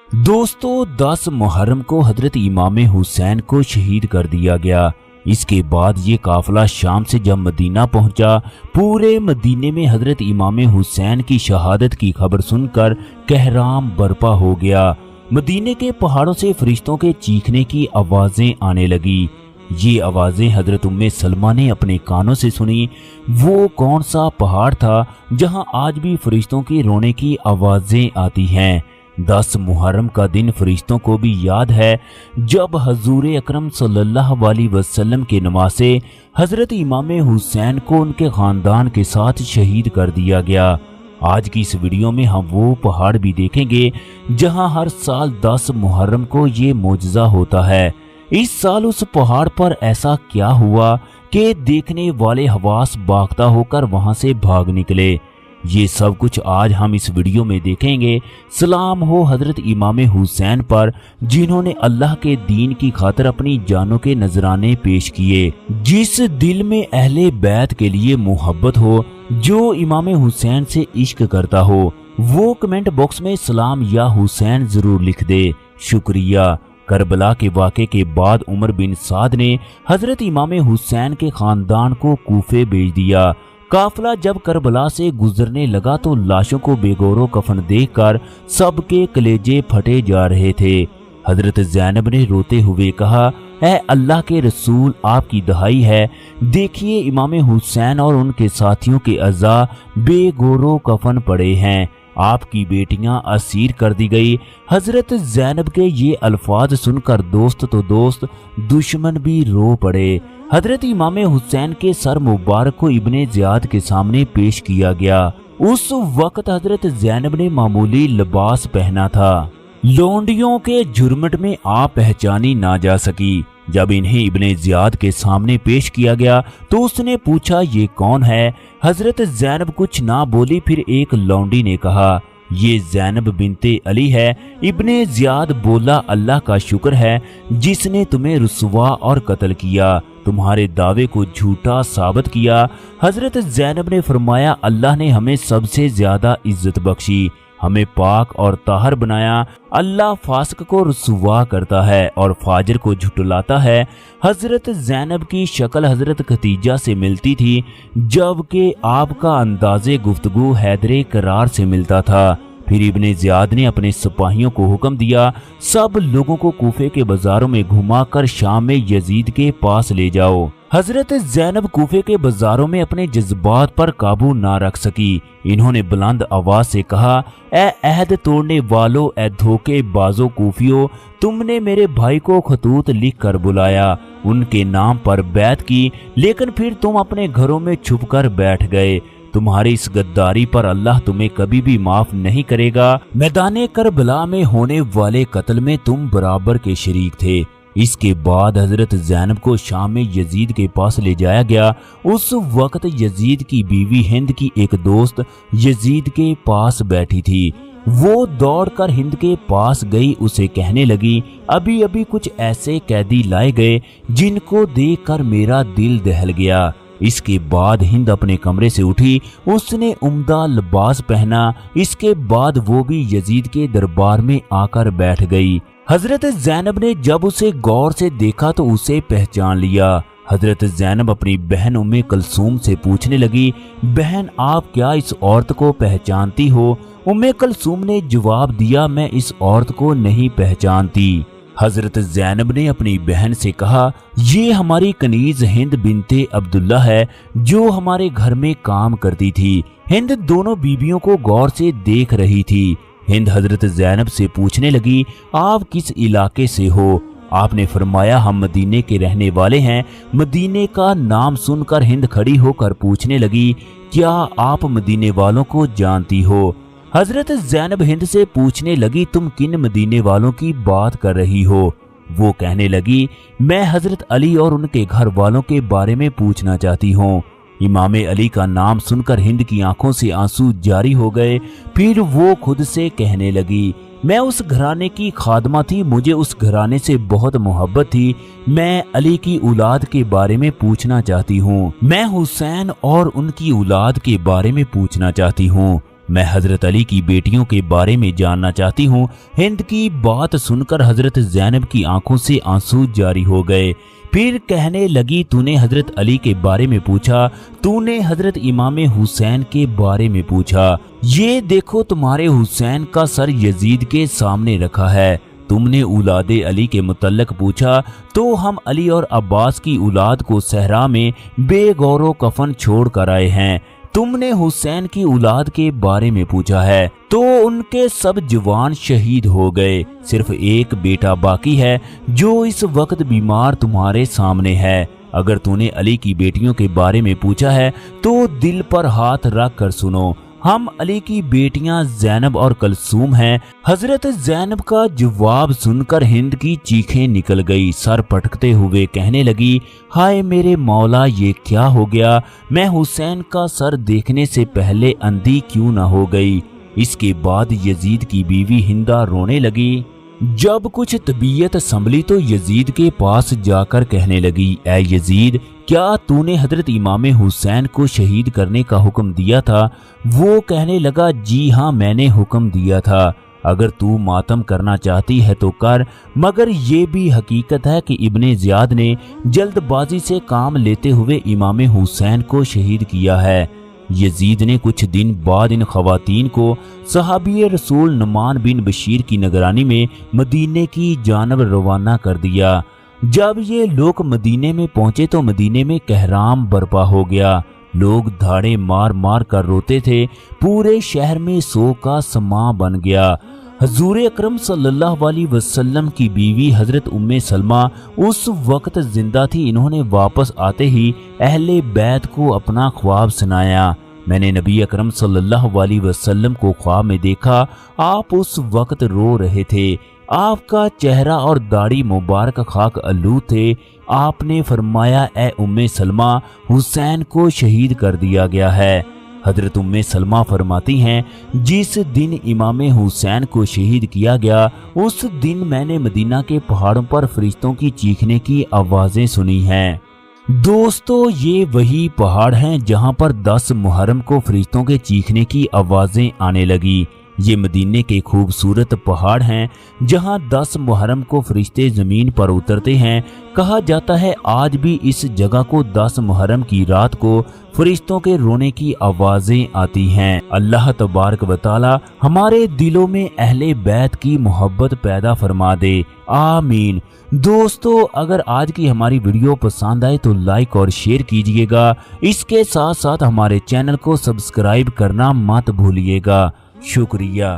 दोस्तों 10 मुहर्रम को हजरत इमाम हुसैन को शहीद कर दिया गया। इसके बाद ये काफिला शाम से जब मदीना पहुंचा, पूरे मदीने में हजरत इमाम हुसैन की शहादत की खबर सुनकर कहराम बरपा हो गया। मदीने के पहाड़ों से फरिश्तों के चीखने की आवाजें आने लगी। ये आवाजें हजरत उम्मे सलमा ने अपने कानों से सुनी। वो कौन सा पहाड़ था जहां आज भी फरिश्तों की रोने की आवाजें आती हैं। 10 मुहर्रम का दिन फरिश्तों को भी याद है जब हजूर अकरम सल्लल्लाहु अलैहि वसल्लम के नवासे हजरत इमाम हुसैन को उनके खानदान के साथ शहीद कर दिया गया। आज की इस वीडियो में हम वो पहाड़ भी देखेंगे जहां हर साल 10 मुहर्रम को ये मोजज़ा होता है। इस साल उस पहाड़ पर ऐसा क्या हुआ कि देखने वाले हवास बाख्ता होकर वहां से भाग निकले। ये सब कुछ आज हम इस वीडियो में देखेंगे। सलाम हो हजरत इमाम हुसैन पर, जिन्होंने अल्लाह के दीन की खातिर अपनी जानों के नजराने पेश किए। जिस दिल में अहले बैत के लिए मोहब्बत हो, जो इमाम हुसैन से इश्क करता हो, वो कमेंट बॉक्स में सलाम या हुसैन जरूर लिख दे। शुक्रिया। करबला के वाक़े के बाद उमर बिन साद ने हजरत इमाम हुसैन के खानदान को कूफे भेज दिया। काफिला जब करबला से गुजरने लगा तो लाशों को बेगौरो कफन देखकर सबके कलेजे फटे जा रहे थे। हजरत ज़ैनब ने रोते हुए कहा, ऐ अल्लाह के रसूल, आपकी दहाई है। देखिए इमाम हुसैन और उनके साथियों के अज़ा बेगौरो कफन पड़े हैं। आपकी बेटियां असीर कर दी गई। हजरत ज़ैनब के ये अल्फाज सुनकर दोस्त तो दोस्त, दुश्मन भी रो पड़े। हजरत इमाम हुसैन के सर मुबारक को इब्ने ज़ियाद के सामने पेश किया गया। उस वक्त हजरत ज़ैनब ने मामूली लिबास पहना था। लोंडियों के जुर्मट में आप पहचानी ना जा सकी। जब इन्हें इब्ने ज़ियाद के सामने पेश किया गया तो उसने पूछा, ये कौन है? हजरत ज़ैनब कुछ ना बोली। फिर एक लौंडी ने कहा, ये ज़ैनब बिनते अली है। इब्ने ज़ियाद बोला, अल्लाह का शुक्र है जिसने तुम्हें रुसवा और कत्ल किया, तुम्हारे दावे को झूठा साबित किया। हजरत ज़ैनब ने फरमाया, अल्लाह ने हमें सबसे ज्यादा इज्जत बख्शी, हमें पाक और ताहर बनाया। अल्लाह फासिक को रुसवा करता है और फाजिर को झुटलाता है। हजरत ज़ैनब की शक्ल हजरत खदीजा से मिलती थी, जबकि आपका अंदाज़े गुफ्तगू हैदरे करार से मिलता था। फिर इब्ने ज़ियाद ने अपने सिपाहियों को हुक्म दिया, सब लोगों को कूफे के बाजारों में घुमाकर शाम में यजीद के पास ले जाओ। हजरत ज़ैनब कूफे के बाजारों में अपने जज्बात पर काबू ना रख सकी। इन्होंने बुलंद आवाज से कहा, ए अहद तोड़ने वालों, ए धोखेबाजों कूफियों, तुमने मेरे भाई को खतूत लिख कर बुलाया, उनके नाम पर बैत की, लेकिन फिर तुम अपने घरों में छुपकर बैठ गए। तुम्हारी इस गद्दारी पर अल्लाह तुम्हें कभी भी माफ नहीं करेगा। मैदाने करबला में होने वाले कत्ल में तुम बराबर के शरीक थे। इसके बाद हजरत ज़ैनब को शाम में यजीद के पास ले जाया गया। उस वक्त यजीद की बीवी हिंद की एक दोस्त यजीद के पास बैठी थी। वो दौड़कर हिंद के पास गई, उसे कहने लगी, अभी अभी कुछ ऐसे कैदी लाए गए जिनको देखकर मेरा दिल दहल गया। इसके बाद हिंद अपने कमरे से उठी, उसने उम्दा लिबास पहना। इसके बाद वो भी यजीद के दरबार में आकर बैठ गई। हजरत ज़ैनब ने जब उसे गौर से देखा तो उसे पहचान लिया। हजरत ज़ैनब अपनी बहन उम्मे कलसूम से पूछने लगी, बहन आप क्या इस औरत को पहचानती हो? उम्मे कलसूम ने जवाब दिया, मैं इस औरत को नहीं पहचानती। हजरत ज़ैनब ने अपनी बहन से कहा, ये हमारी कनीज हिंद बिनते अब्दुल्ला है जो हमारे घर में काम करती थी। हिंद दोनों बीबियों को गौर से देख रही थी। हिंद हजरत ज़ैनब से पूछने लगी, आप किस इलाके से हो? आपने फरमाया, हम मदीने के रहने वाले हैं। मदीने का नाम सुनकर हिंद खड़ी होकर पूछने लगी, क्या आप मदीने वालों को जानती हो? हजरत ज़ैनब हिंद से पूछने लगी, तुम किन मदीने वालों की बात कर रही हो? वो कहने लगी, मैं हजरत अली और उनके घर वालों के बारे में पूछना चाहती हूँ। इमाम अली का नाम सुनकर हिंद की आंखों से आंसू जारी हो गए। फिर वो खुद से कहने लगी, मैं उस घराने की खादमा थी, मुझे उस घराने से बहुत मोहब्बत थी। मैं अली की औलाद के बारे में पूछना चाहती हूँ। मैं हुसैन और उनकी औलाद के बारे में पूछना चाहती हूँ। मैं हजरत अली की बेटियों के बारे में जानना चाहती हूँ। हिंद की बात सुनकर हजरत ज़ैनब की आंखों से आंसू जारी हो गए। फिर कहने लगी, तूने हजरत अली के बारे में पूछा, तूने हजरत इमाम हुसैन के बारे में पूछा। ये देखो तुम्हारे हुसैन का सर यजीद के सामने रखा है। तुमने औलादे अली के मुतल्लक पूछा तो हम अली और अब्बास की औलाद को सहरा में बेगौरो कफन छोड़ कर आए हैं। तुमने हुसैन की औलाद के बारे में पूछा है तो उनके सब जवान शहीद हो गए। सिर्फ एक बेटा बाकी है जो इस वक्त बीमार तुम्हारे सामने है। अगर तूने अली की बेटियों के बारे में पूछा है तो दिल पर हाथ रख कर सुनो। हम अली की बेटियां ज़ैनब और कलसूम हैं। हजरत ज़ैनब का जवाब सुनकर हिंद की चीखें निकल गई। सर पटकते हुए कहने लगी, हाय मेरे मौला, ये क्या हो गया? मैं हुसैन का सर देखने से पहले अंधी क्यों न हो गई? इसके बाद यजीद की बीवी हिंदा रोने लगी। जब कुछ तबीयत संभली तो यजीद के पास जाकर कहने लगी, ऐ यजीद, क्या तूने हजरत इमाम हुसैन को शहीद करने का हुक्म दिया था? वो कहने लगा, जी हाँ, मैंने हुक्म दिया था। अगर तू मातम करना चाहती है तो कर, मगर ये भी हकीकत है कि इब्ने ज़ियाद ने जल्दबाजी से काम लेते हुए इमाम हुसैन को शहीद किया है। यजीद ने कुछ दिन बाद इन खवातीन को सहाबी रसूल नुमान बिन बशीर की निगरानी में मदीने की जानब रवाना कर दिया। जब ये लोग मदीने में पहुंचे तो मदीने में कहराम बर्पा हो गया। लोग धाड़े मार मार कर रोते थे। पूरे शहर में शोक का समा बन गया। हजूर अकरम सल्लल्लाहु अलैहि वसल्लम की बीवी हजरत उम्मे सलमा उस वक्त जिंदा थी। इन्होंने वापस आते ही अहले बैत को अपना ख्वाब सुनाया। मैंने नबी अकरम सल्लल्लाहु अलैहि वसल्लम को ख्वाब में देखा। आप उस वक्त रो रहे थे। आपका चेहरा और दाढ़ी मुबारक खाक आलूद थे। आपने फरमाया, ए उम्मे सलमा, हुसैन को शहीद कर दिया गया है। हजरत उम्मे सलमा फरमाती हैं, जिस दिन इमाम हुसैन को शहीद किया गया उस दिन मैंने मदीना के पहाड़ों पर फरिश्तों की चीखने की आवाज़ें सुनी हैं। दोस्तों, ये वही पहाड़ हैं जहां पर 10 मुहर्रम को फरिश्तों के चीखने की आवाज़ें आने लगी। ये मदीने के खूबसूरत पहाड़ हैं जहां 10 मुहर्रम को फरिश्ते ज़मीन पर उतरते हैं। कहा जाता है आज भी इस जगह को 10 मुहर्रम की रात को फरिश्तों के रोने की आवाज़ें आती हैं। अल्लाह तबारक व तआला हमारे दिलों में अहले बैत की मोहब्बत पैदा फरमा दे, आमीन। दोस्तों, अगर आज की हमारी वीडियो पसंद आए तो लाइक और शेयर कीजिएगा। इसके साथ साथ हमारे चैनल को सब्सक्राइब करना मत भूलिएगा। शुक्रिया।